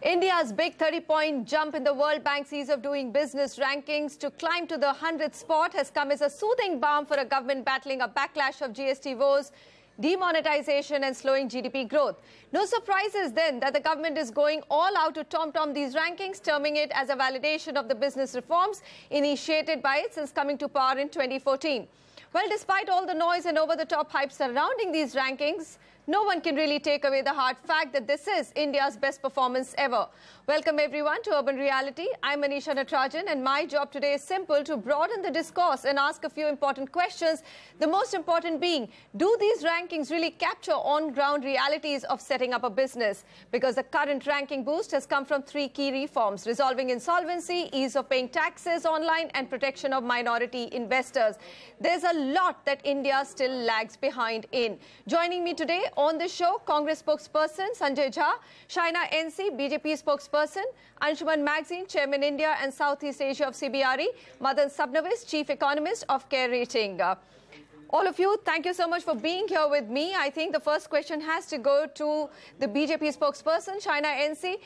India's big 30-point jump in the World Bank's ease of doing business rankings to climb to the 100th spot has come as a soothing balm for a government battling a backlash of GST woes, demonetization and slowing GDP growth. No surprises then that the government is going all out to tom-tom these rankings, terming it as a validation of the business reforms initiated by it since coming to power in 2014. Well, despite all the noise and over-the-top hype surrounding these rankings, no one can really take away the hard fact that this is India's best performance ever. Welcome everyone to Urban Reality. I'm Manisha Natarajan and my job today is simple: to broaden the discourse and ask a few important questions. The most important being, do these rankings really capture on-ground realities of setting up a business? Because the current ranking boost has come from three key reforms: resolving insolvency, ease of paying taxes online and protection of minority investors. There's a lot that India still lags behind in. Joining me today on the show, Congress spokesperson Sanjay Jha, Shaina NC, BJP spokesperson, Anshuman Magazine, Chairman India and Southeast Asia of CBRE, Madan Sabnavis, Chief Economist of Care Rating. All of you, thank you so much for being here with me. I think the first question has to go to the BJP spokesperson, Shaina NC.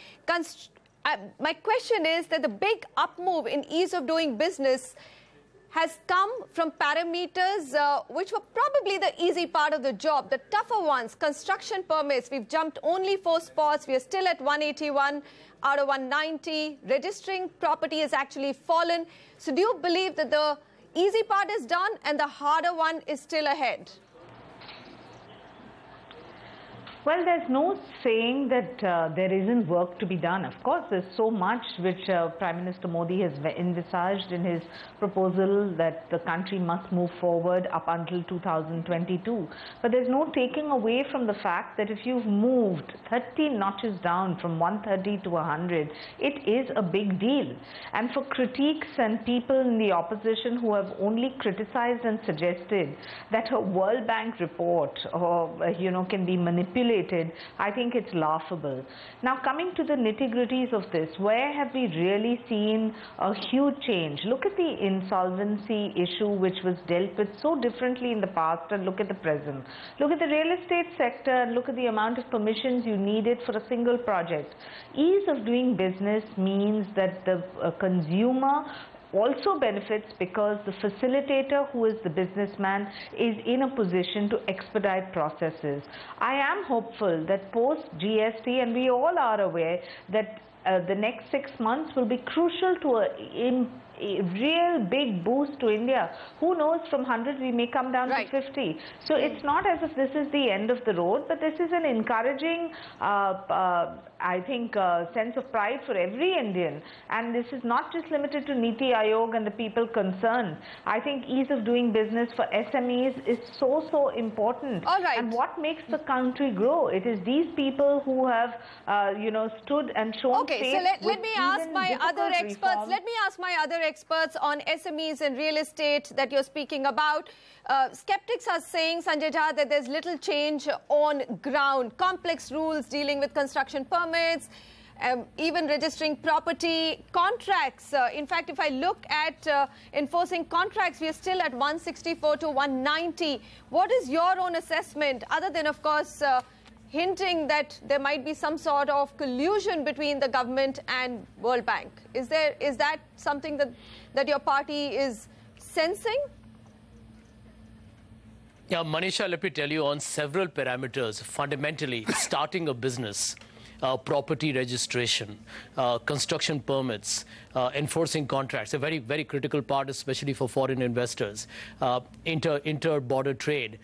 My question is that the big up move in ease of doing business has come from parameters which were probably the easy part of the job. The tougher ones, construction permits, we've jumped only 4 spots. We are still at 181 out of 190. Registering property has actually fallen. So do you believe that the easy part is done and the harder one is still ahead? Well, there's no saying that there isn't work to be done. Of course, there's so much which Prime Minister Modi has envisaged in his proposal that the country must move forward up until 2022. But there's no taking away from the fact that if you've moved 30 notches down from 130 to 100, it is a big deal. And for critiques and people in the opposition who have only criticized and suggested that a World Bank report can be manipulated, I think it's laughable. Now, coming to the nitty-gritties of this, where have we really seen a huge change? Look at the insolvency issue, which was dealt with so differently in the past, and look at the present. Look at the real estate sector and look at the amount of permissions you needed for a single project. Ease of doing business means that the consumer also benefits because the facilitator, who is the businessman, is in a position to expedite processes. I am hopeful that post GST, and we all are aware that the next 6 months will be crucial to a real big boost to India. Who knows, from 100 we may come down to 50. So it's not as if this is the end of the road, but this is an encouraging, I think, sense of pride for every Indian. And this is not just limited to Niti Aayog and the people concerned. I think ease of doing business for SMEs is so important. All right. And what makes the country grow? It is these people who have, stood and shown faith. Okay, so let me ask my other experts. Let me ask my other experts on SMEs and real estate that you're speaking about. Skeptics are saying, Sanjay Jha, that there's little change on ground. Complex rules dealing with construction permits, even registering property, contracts. In fact, if I look at enforcing contracts, we are still at 164 to 190. What is your own assessment, other than, of course, hinting that there might be some sort of collusion between the government and World Bank? Is that something that your party is sensing? Yeah, Manisha, let me tell you, on several parameters, fundamentally, starting a business, property registration, construction permits, enforcing contracts, a very critical part, especially for foreign investors, inter-border trade.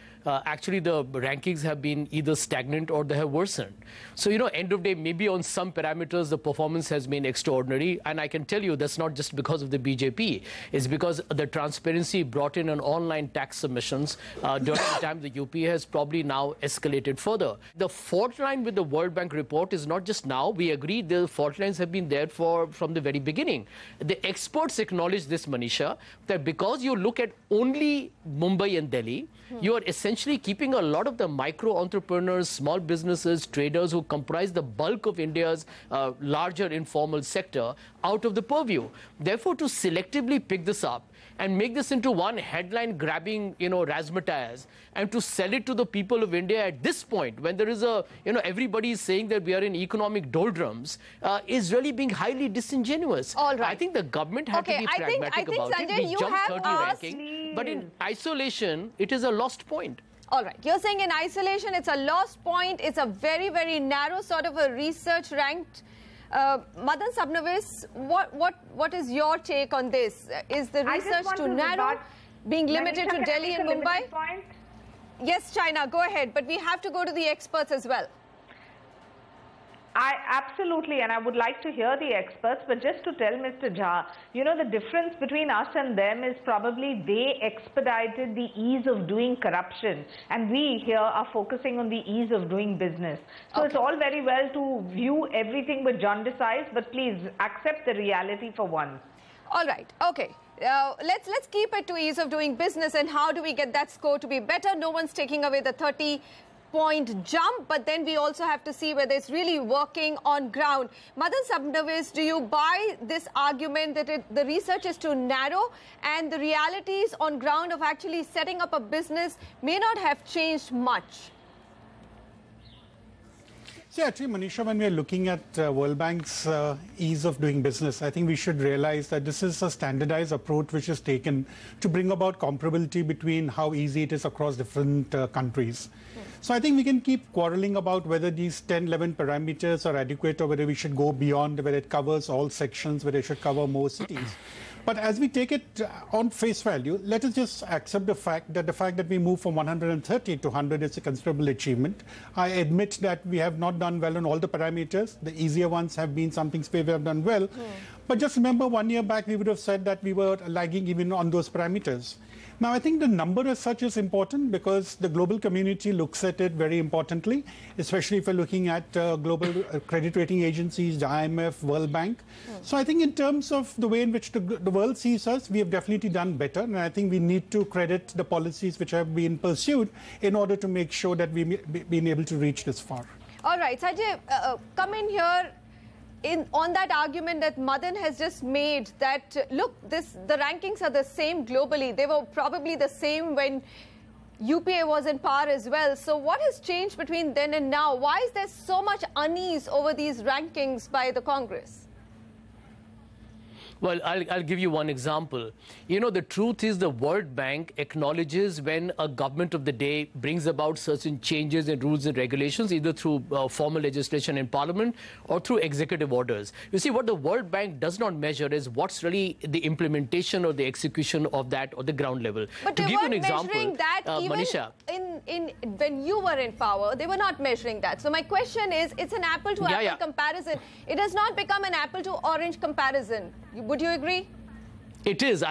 Actually, the rankings have been either stagnant or they have worsened. So, end of day, maybe on some parameters, the performance has been extraordinary. And I can tell you that's not just because of the BJP. It's because the transparency brought in on online tax submissions during the time the UP has probably now escalated further. The fault line with the World Bank report is not just now. We agree the fault lines have been there from the very beginning. The experts acknowledge this, Manisha, that because you look at only Mumbai and Delhi, you are essentially keeping a lot of the micro entrepreneurs, small businesses, traders who comprise the bulk of India's larger informal sector out of the purview. Therefore, to selectively pick this up and make this into one headline-grabbing, razzmatazz, and to sell it to the people of India at this point, when there is a, everybody is saying that we are in economic doldrums, is really being highly disingenuous. All right. I think the government had to be pragmatic about Sanjay, it. We jumped 30 ranking, but in isolation, it is a lost point. All right. You're saying in isolation, it's a lost point. It's a very, very narrow sort of a research ranked. Madan Sabnavis, what is your take on this? Is the research too narrow, being limited to Delhi and Mumbai? Yes, China, go ahead. But we have to go to the experts as well. Absolutely, and I would like to hear the experts, but just to tell Mr. Jha, the difference between us and them is probably they expedited the ease of doing corruption, and we here are focusing on the ease of doing business. So It's all very well to view everything with jaundiced eyes, but please accept the reality for once. All right, okay. Let's keep it to ease of doing business, and how do we get that score to be better? No one's taking away the 30-point jump, but then we also have to see whether it's really working on ground. Madan Sabnavis, do you buy this argument that the research is too narrow and the realities on ground of actually setting up a business may not have changed much? So actually, Manisha, when we are looking at World Bank's ease of doing business, I think we should realize that this is a standardized approach which is taken to bring about comparability between how easy it is across different countries. So I think we can keep quarreling about whether these 10, 11 parameters are adequate or whether we should go beyond, whether it covers all sections, whether it should cover more cities. But as we take it on face value, let us just accept the fact that we move from 130 to 100 is a considerable achievement. I admit that we have not done well on all the parameters. The easier ones have been some things we have done well. But just remember, 1 year back, we would have said that we were lagging even on those parameters. Now, I think the number as such is important because the global community looks at it very importantly, especially if we're looking at global credit rating agencies, the IMF, World Bank. So I think in terms of the way in which the world sees us, we have definitely done better. And I think we need to credit the policies which have been pursued in order to make sure that we've been able to reach this far. All right, Sanjay, come in here. On that argument that Madan has just made, that look, the rankings are the same globally. They were probably the same when UPA was in power as well. So what has changed between then and now? Why is there so much unease over these rankings by the Congress? Well, I'll give you one example. The truth is the World Bank acknowledges when a government of the day brings about certain changes in rules and regulations, either through formal legislation in Parliament or through executive orders. You see, what the World Bank does not measure is what's really the implementation or the execution of that or the ground level. But to they give weren't you an example, measuring that even Manisha, when you were in power. They were not measuring that. So my question is, it's an apple to apple comparison. It has not become an apple to orange comparison. Would you agree? It is.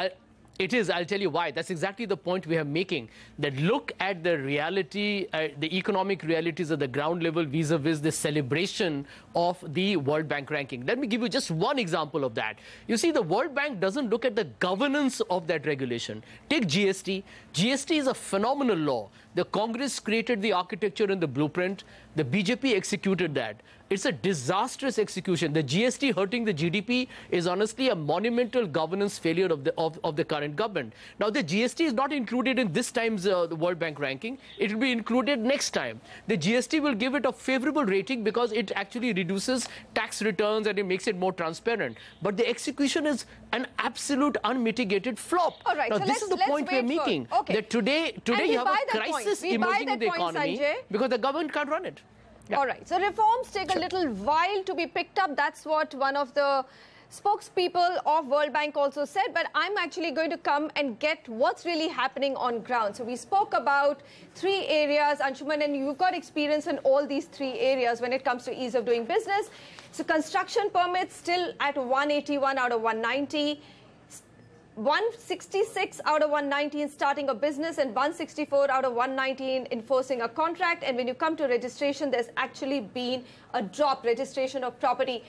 It is. I'll tell you why. That's exactly the point we are making. That look at the reality, the economic realities at the ground level vis-a-vis the celebration of the World Bank ranking. Let me give you just one example of that. You see, the World Bank doesn't look at the governance of that regulation. Take GST. GST is a phenomenal law. The Congress created the architecture and the blueprint. The BJP executed that. It's a disastrous execution. The GST hurting the GDP is honestly a monumental governance failure of the current government. Now, the GST is not included in this time's the World Bank ranking. It will be included next time. The GST will give it a favorable rating because it actually reduces tax returns and it makes it more transparent. But the execution is an absolute unmitigated flop. All right, now, so this is the point we're making. That today you have a crisis emerging in the economy because the government can't run it. Yeah. All right. So reforms take a little while to be picked up. That's what one of the spokespeople of World Bank also said. But I'm actually going to come and get what's really happening on ground. So we spoke about 3 areas, Anshuman, and you've got experience in all these 3 areas when it comes to ease of doing business. So construction permits still at 181 out of 190. 166 out of 119 starting a business and 164 out of 119 enforcing a contract. And when you come to registration, there's actually been a drop, registration of property.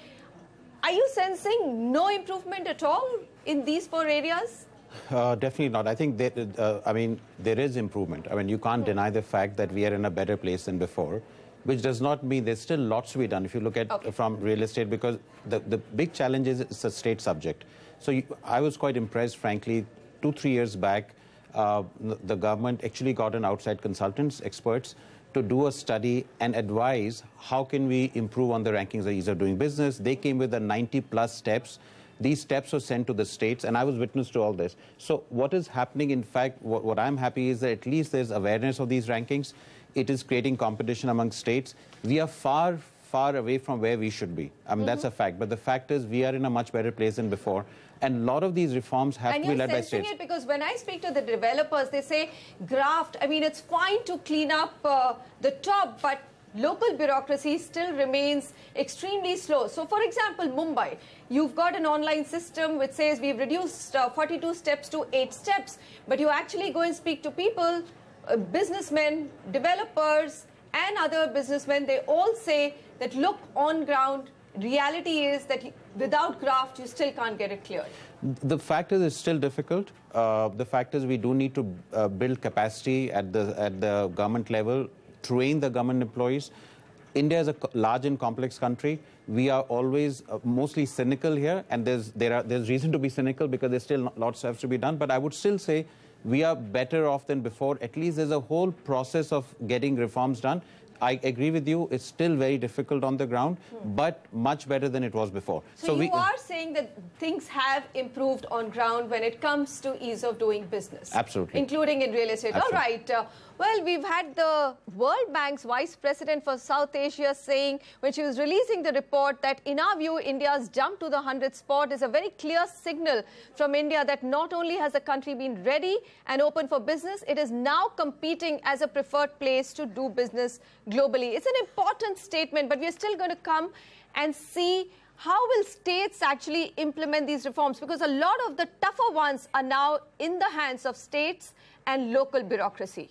Are you sensing no improvement at all in these 4 areas? Definitely not. I think that, I mean, there is improvement. I mean, you can't deny the fact that we are in a better place than before, which does not mean there's still lots to be done if you look at from real estate, because the big challenge is it's a state subject. So I was quite impressed, frankly, 2-3 years back, the government actually got an outside consultants, experts, to do a study and advise how can we improve on the rankings of ease of doing business. They came with the 90+ steps. These steps were sent to the states, and I was witness to all this. So what is happening, in fact, what I'm happy is that at least there's awareness of these rankings. It is creating competition among states. We are far, far away from where we should be. I mean, that's a fact. But the fact is we are in a much better place than before. And a lot of these reforms have to be led by states. And you're sensing it because when I speak to the developers, they say graft. I mean, it's fine to clean up the top, but local bureaucracy still remains extremely slow. So, for example, Mumbai, you've got an online system which says we've reduced 42 steps to 8 steps, but you actually go and speak to people, businessmen, developers, and other businessmen. They all say that, look, on ground, reality is that without graft, you still can't get it cleared. The fact is it's still difficult. The fact is we do need to build capacity at the government level, train the government employees. India is a large and complex country. We are always mostly cynical here, and there's reason to be cynical because there's still lots have to be done. But I would still say we are better off than before. At least there's a whole process of getting reforms done. I agree with you. It's still very difficult on the ground, but much better than it was before. So you are saying that things have improved on ground when it comes to ease of doing business. Absolutely. Including in real estate. Absolutely. All right. Well, we've had the World Bank's Vice President for South Asia saying, when she was releasing the report, that in our view, India's jump to the 100th spot is a very clear signal from India that not only has the country been ready and open for business, it is now competing as a preferred place to do business globally. It's an important statement, but we're still going to come and see how will states actually implement these reforms, because a lot of the tougher ones are now in the hands of states and local bureaucracy.